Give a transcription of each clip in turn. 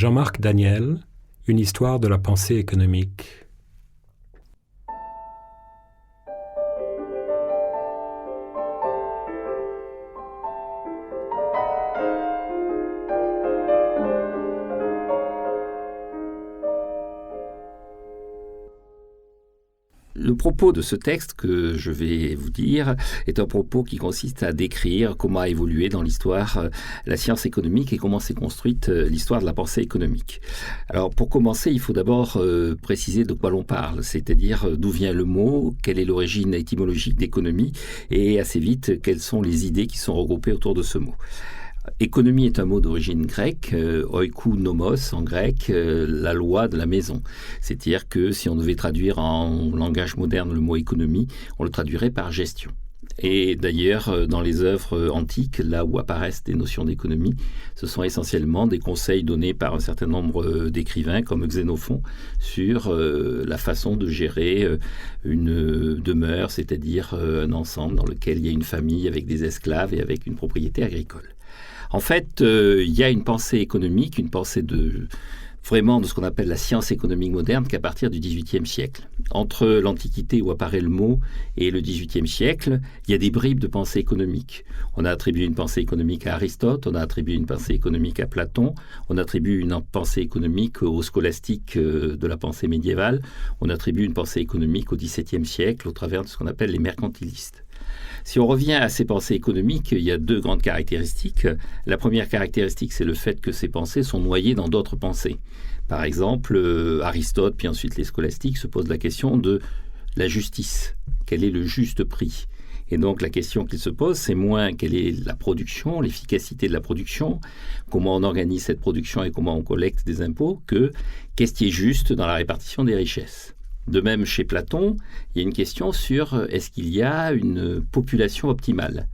Jean-Marc Daniel, une histoire de la pensée économique. Le propos de ce texte que je vais vous dire est un propos qui consiste à décrire comment a évolué dans l'histoire la science économique et comment s'est construite l'histoire de la pensée économique. Alors pour commencer, il faut d'abord préciser de quoi l'on parle, c'est-à-dire d'où vient le mot, quelle est l'origine étymologique d'économie et assez vite quelles sont les idées qui sont regroupées autour de ce mot. Économie est un mot d'origine grecque, oikou nomos en grec, la loi de la maison. C'est-à-dire que si on devait traduire en langage moderne le mot économie, on le traduirait par gestion. Et d'ailleurs, dans les œuvres antiques, là où apparaissent des notions d'économie, ce sont essentiellement des conseils donnés par un certain nombre d'écrivains, comme Xénophon, sur la façon de gérer une demeure, c'est-à-dire un ensemble dans lequel il y a une famille avec des esclaves et avec une propriété agricole. En fait, il y a une pensée économique, une pensée vraiment de ce qu'on appelle la science économique moderne qu'à partir du XVIIIe siècle. Entre l'Antiquité où apparaît le mot et le XVIIIe siècle, il y a des bribes de pensée économique. On a attribué une pensée économique à Aristote, on a attribué une pensée économique à Platon, on attribue une pensée économique aux scolastiques de la pensée médiévale, on attribue une pensée économique au XVIIe siècle au travers de ce qu'on appelle les mercantilistes. Si on revient à ces pensées économiques, il y a deux grandes caractéristiques. La première caractéristique, c'est le fait que ces pensées sont noyées dans d'autres pensées. Par exemple, Aristote, puis ensuite les scolastiques, se posent la question de la justice. Quel est le juste prix ? Et donc la question qu'ils se posent, c'est moins quelle est la production, l'efficacité de la production, comment on organise cette production et comment on collecte des impôts, que qu'est-ce qui est juste dans la répartition des richesses. De même, chez Platon, il y a une question sur est-ce qu'il y a une population optimale ?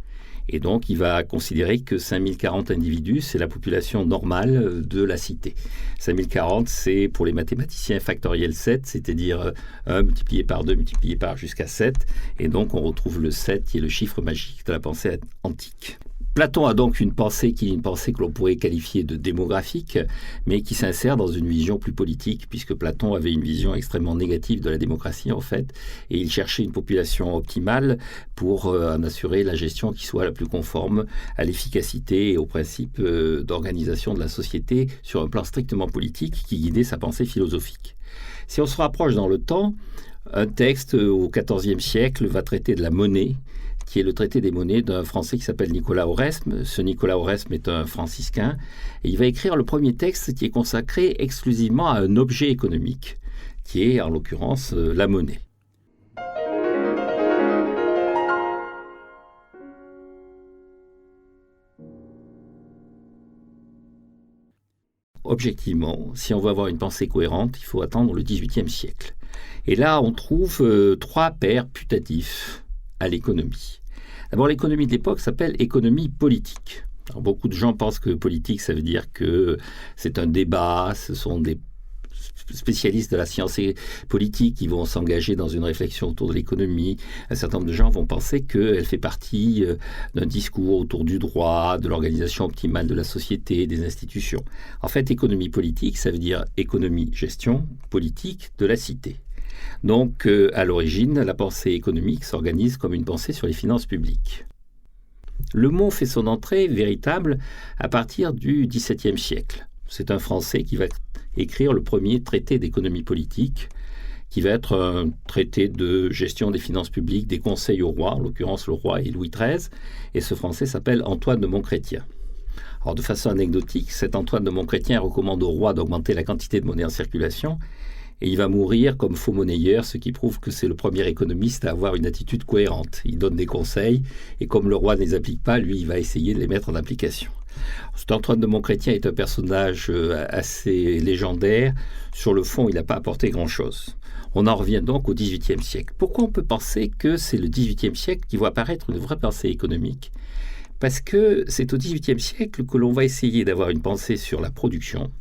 Et donc, il va considérer que 5040 individus, c'est la population normale de la cité. 5040, c'est pour les mathématiciens factoriel 7, c'est-à-dire 1 multiplié par 2 multiplié par jusqu'à 7. Et donc, on retrouve le 7 qui est le chiffre magique de la pensée antique. Platon a donc une pensée qui est une pensée que l'on pourrait qualifier de démographique, mais qui s'insère dans une vision plus politique, puisque Platon avait une vision extrêmement négative de la démocratie, en fait, et il cherchait une population optimale pour en assurer la gestion qui soit la plus conforme à l'efficacité et au principe d'organisation de la société sur un plan strictement politique qui guidait sa pensée philosophique. Si on se rapproche dans le temps, un texte au XIVe siècle va traiter de la monnaie, qui est le traité des monnaies d'un Français qui s'appelle Nicolas Oresme. Ce Nicolas Oresme est un franciscain et il va écrire le premier texte qui est consacré exclusivement à un objet économique, qui est en l'occurrence la monnaie. Objectivement, si on veut avoir une pensée cohérente, il faut attendre le XVIIIe siècle. Et là, on trouve trois pairs putatifs à l'économie. D'abord, l'économie de l'époque s'appelle économie politique. Alors, beaucoup de gens pensent que politique, ça veut dire que c'est un débat, ce sont des spécialistes de la science politique qui vont s'engager dans une réflexion autour de l'économie. Un certain nombre de gens vont penser qu'elle fait partie d'un discours autour du droit, de l'organisation optimale de la société, des institutions. En fait, économie politique, ça veut dire économie, gestion, politique de la cité. Donc, à l'origine, la pensée économique s'organise comme une pensée sur les finances publiques. Le mot fait son entrée véritable à partir du XVIIe siècle. C'est un Français qui va écrire le premier traité d'économie politique, qui va être un traité de gestion des finances publiques, des conseils au roi, en l'occurrence le roi est Louis XIII, et ce Français s'appelle Antoine de Montchrétien. Alors, de façon anecdotique, cet Antoine de Montchrétien recommande au roi d'augmenter la quantité de monnaie en circulation, et il va mourir comme faux monnayeur, ce qui prouve que c'est le premier économiste à avoir une attitude cohérente. Il donne des conseils, et comme le roi ne les applique pas, lui, il va essayer de les mettre en application. Cet Antoine de Montchrétien est un personnage assez légendaire. Sur le fond, il n'a pas apporté grand-chose. On en revient donc au XVIIIe siècle. Pourquoi on peut penser que c'est le XVIIIe siècle qui voit apparaître une vraie pensée économique ? Parce que c'est au XVIIIe siècle que l'on va essayer d'avoir une pensée sur la production,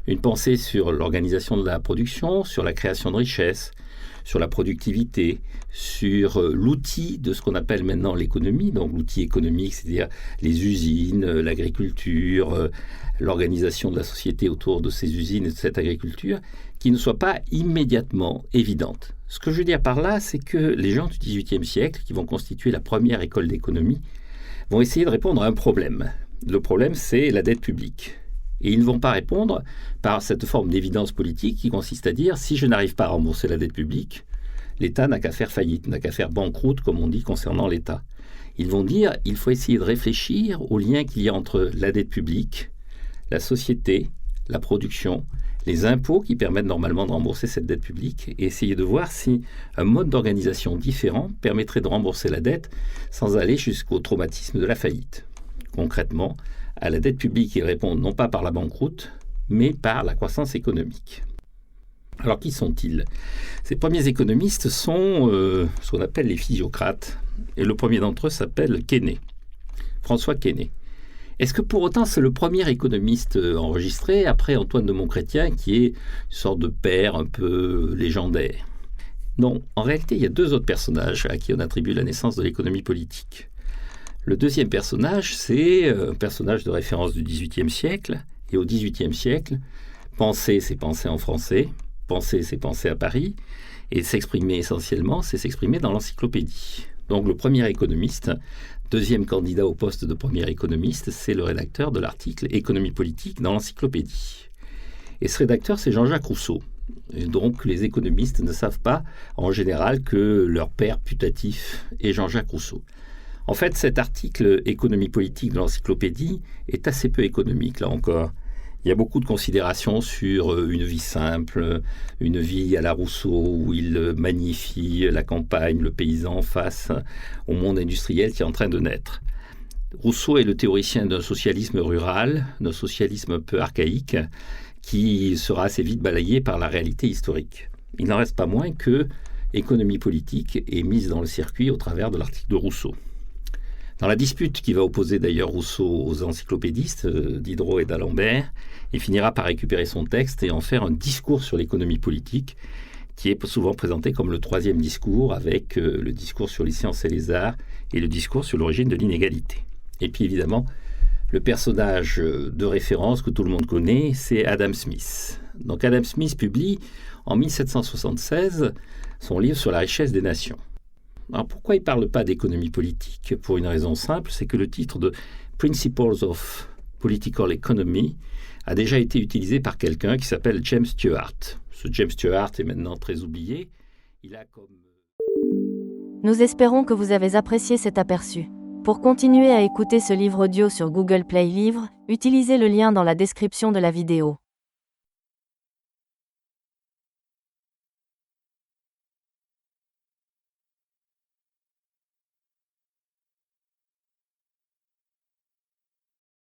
une pensée sur l'organisation de la production, sur la création de richesses, sur la productivité, sur l'outil de ce qu'on appelle maintenant l'économie, donc l'outil économique, c'est-à-dire les usines, l'agriculture, l'organisation de la société autour de ces usines et de cette agriculture, qui ne soit pas immédiatement évidente. Ce que je veux dire par là, c'est que les gens du XVIIIe siècle, qui vont constituer la première école d'économie, vont essayer de répondre à un problème. Le problème, c'est la dette publique. Et ils ne vont pas répondre par cette forme d'évidence politique qui consiste à dire si je n'arrive pas à rembourser la dette publique, l'État n'a qu'à faire faillite, n'a qu'à faire banqueroute, comme on dit concernant l'État. Ils vont dire il faut essayer de réfléchir au lien qu'il y a entre la dette publique, la société, la production, les impôts qui permettent normalement de rembourser cette dette publique et essayer de voir si un mode d'organisation différent permettrait de rembourser la dette sans aller jusqu'au traumatisme de la faillite. Concrètement, à la dette publique, ils répondent non pas par la banqueroute, mais par la croissance économique. Alors, qui sont-ils ? Ces premiers économistes sont ce qu'on appelle les physiocrates, et le premier d'entre eux s'appelle Quesnay, François Quesnay. Est-ce que pour autant c'est le premier économiste enregistré après Antoine de Montchrétien qui est une sorte de père un peu légendaire ? Non, en réalité il y a deux autres personnages à qui on attribue la naissance de l'économie politique. Le deuxième personnage, c'est un personnage de référence du XVIIIe siècle, et au XVIIIe siècle, penser c'est penser en français, penser c'est penser à Paris, et s'exprimer essentiellement c'est s'exprimer dans l'encyclopédie. Donc le premier économiste, deuxième candidat au poste de premier économiste, c'est le rédacteur de l'article « Économie politique » dans l'encyclopédie. Et ce rédacteur, c'est Jean-Jacques Rousseau. Et donc les économistes ne savent pas, en général, que leur père putatif est Jean-Jacques Rousseau. En fait, cet article « Économie politique » de l'encyclopédie est assez peu économique, là encore. Il y a beaucoup de considérations sur une vie simple, une vie à la Rousseau, où il magnifie la campagne, le paysan face au monde industriel qui est en train de naître. Rousseau est le théoricien d'un socialisme rural, d'un socialisme un peu archaïque, qui sera assez vite balayé par la réalité historique. Il n'en reste pas moins que économie politique est mise dans le circuit au travers de l'article de Rousseau. Dans la dispute qui va opposer d'ailleurs Rousseau aux encyclopédistes, Diderot et d'Alembert, il finira par récupérer son texte et en faire un discours sur l'économie politique, qui est souvent présenté comme le troisième discours, avec le discours sur les sciences et les arts et le discours sur l'origine de l'inégalité. Et puis évidemment, le personnage de référence que tout le monde connaît, c'est Adam Smith. Donc Adam Smith publie en 1776 son livre sur la richesse des nations. Alors pourquoi il ne parle pas d'économie politique ? Pour une raison simple, c'est que le titre de Principles of Political Economy a déjà été utilisé par quelqu'un qui s'appelle James Stewart. Ce James Stewart est maintenant très oublié. Nous espérons que vous avez apprécié cet aperçu. Pour continuer à écouter ce livre audio sur Google Play Livres, utilisez le lien dans la description de la vidéo.